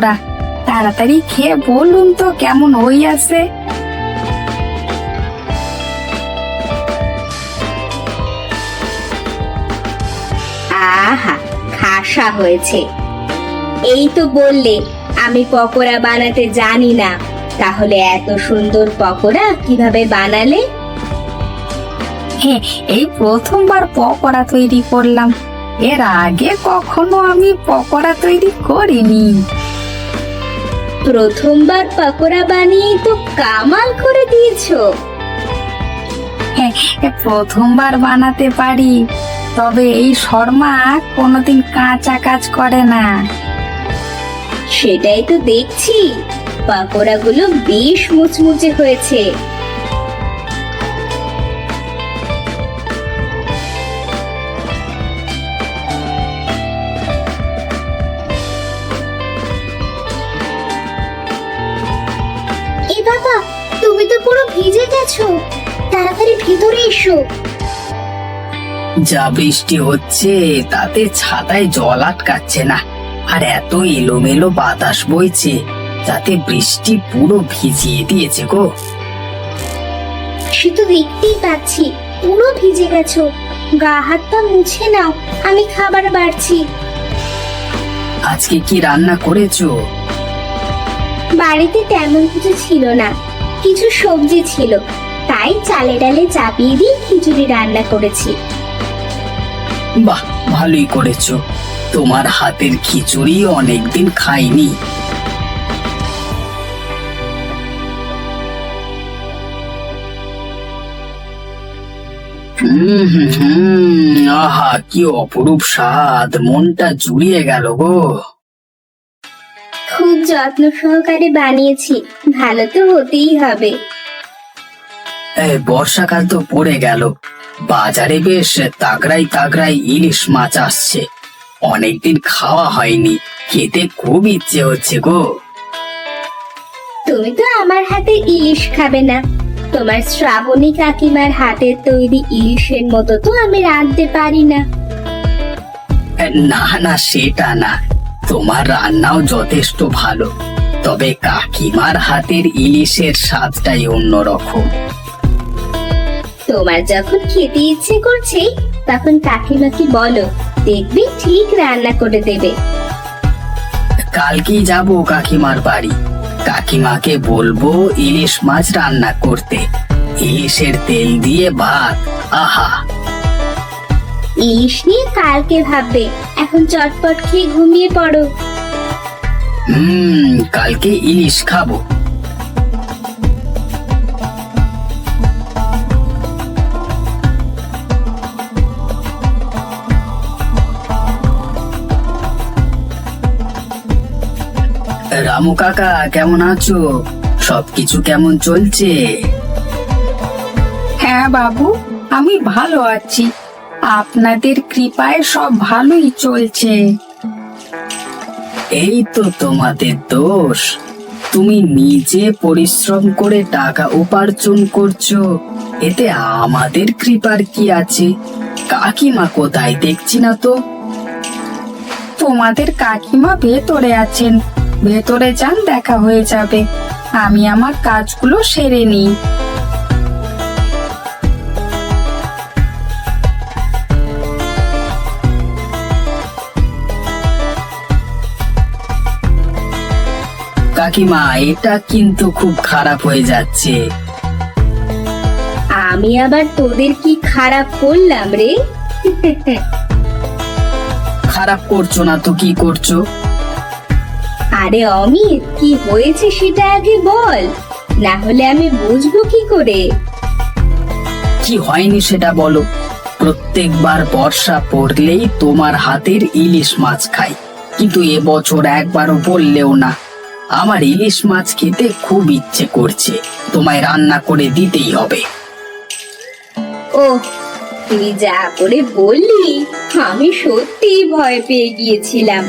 পকোড়া। তাড়াতাড়ি খেয়ে বলুন তো কেমন হইয়াছে। আহা, খাসা হয়েছে। এই তো বললে আমি পকোড়া বানাতে জানি না, তাহলে এত সুন্দর পকোড়া কিভাবে বানালে? হ্যাঁ, এই প্রথমবার পকোড়া তৈরি করলাম। এর আগে কখনো আমি পকোড়া তৈরি করিনি। প্রথমবার পকোড়া বানিয়ে তো কামাল করে দিয়েছো। হ্যাঁ, প্রথমবার বানাতে পারি, তবে এই শর্মা কোনোদিন কাঁচা কাজ করে না। সেটাই তো দেখছি, পকোড়াগুলো বেশ মুচমুচে হয়েছে। এ বাবা, তুমি তো পুরো ভিজে গেছো, তাড়াতাড়ি ভিতরে এসো। যা বৃষ্টি হচ্ছে তাতে ছাতায় জল আটকাচ্ছে না, আর এত এলোমেলো বাতাস বইছে যাতে বৃষ্টি পুরো ভিজিয়ে দিয়েছে গো। সে তো দেখতেই পাচ্ছি, পুরো ভিজে গেছো। গা হাত পা মুছে নাও, আমি খাবার বাড়ছি। আজকে কি রান্না করেছো? বাড়িতে তেমন কিছু ছিল না, কিছু সবজি ছিল, তাই চালে ডালে চাপিয়ে দিয়ে খিচুড়ি রান্না করেছি। বাহ, ভালোই করেছো। তোমার হাতের খিচুড়ি অনেকদিন খাইনি। আহা, কি অপরূপ স্বাদ, মনটা জুড়িয়ে গেল গো। খুব যত্ন সহকারে বানিয়েছি, ভালো তো হতেই হবে। এই বর্ষাকাল তো পড়ে গেল, বাজারে বেশ তাগড়াই তাগড়াই ইলিশ মাছ আসছে। অনেকদিন খাওয়া হয়নি, খেতে খুব ইচ্ছে হচ্ছে গো। তুমি তো আমার হাতে ইলিশ খাবে না, তোমার শ্রাবণী কাকিমার হাতের তৈরি ইলিশের মতো তো আমি রাঁধতে পারি না। না না, সেটা না, তোমার রান্নাও যথেষ্ট ভালো, তবে কাকিমার হাতের ইলিশের স্বাদটাই অন্যরকম। তোমার যখন খেতে ইচ্ছে করছে তখন কাকিমাকে বলো, দেখবি ঠিক রান্না করে দেবে। কালকেই যাব কাকিমার বাড়ি, কাকিমাকে বলবো ইলিশ মাছ রান্না করতে। ইলিশের তেল দিয়ে ভাত, আহা। ইলিশ নিয়ে কালকে ভাববে, এখন চটপট খেয়ে ঘুমিয়ে পড়ো। কালকে ইলিশ খাবো। রামু কাকা, কেমন আছো? সবকিছু কেমন চলছে? হ্যাঁ বাবু, আমি ভালো আছি। আপনাদের কৃপায় সব ভালোই চলছে। এই তো তোমাদের দোষ, তুমি নিজে পরিশ্রম করে টাকা উপার্জন করছো, এতে আমাদের কৃপার কি আছে? কাকিমা কোথায় দেখছি না তো। তোমাদের কাকিমা ভেতরে আছেন, ভেতরে যান, দেখা হয়ে যাবে। আমি আমার কাজগুলো সেরে নিই। কাকিমা, এটা কিন্তু খুব খারাপ হয়ে যাচ্ছে। আমি আবার তোদের কি খারাপ করলাম রে? খারাপ করছো না তো কি করছো? আরে অমিত, কি হয়েছে সেটা আগে বল, না হলে আমি বুঝবো কি করে? কি হয়নি সেটা বলো। প্রত্যেকবার বর্ষা পড়লেই তোমার হাতের ইলিশ মাছ খাই, কিন্তু এবছর একবারও বললেও না। আমার ইলিশ মাছ খেতে খুব ইচ্ছে করছে, তোমায় রান্না করে দিতেই হবে। ও, তুই যা করে বললি, আমি সত্যি ভয় পেয়ে গিয়েছিলাম।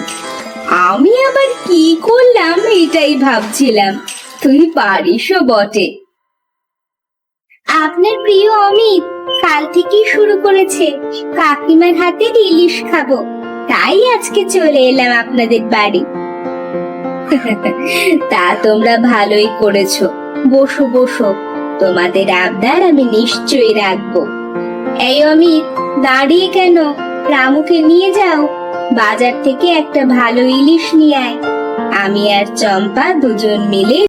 আমি আবার কি করলাম এটাই ভাবছিলাম, তুই পারিসও বটে। আপনার প্রিয় অমিত কাল থেকেই শুরু করেছে কাকিমার হাতের ইলিশ খাবো, তাই আজকে চলে এলাম আপনাদের বাড়ি। তা তোমরা ভালোই করেছো। বসো বসো, তোমাদের আবদার আমি নিশ্চয়ই রাখবো। এই অমিত, দাঁড়িয়ে কেন? রামুকে নিয়ে যাও, বাজার থেকে একটা ভালো ইলিশ নিয়ে আয়। আমি আর চম্পা দুজন মিলে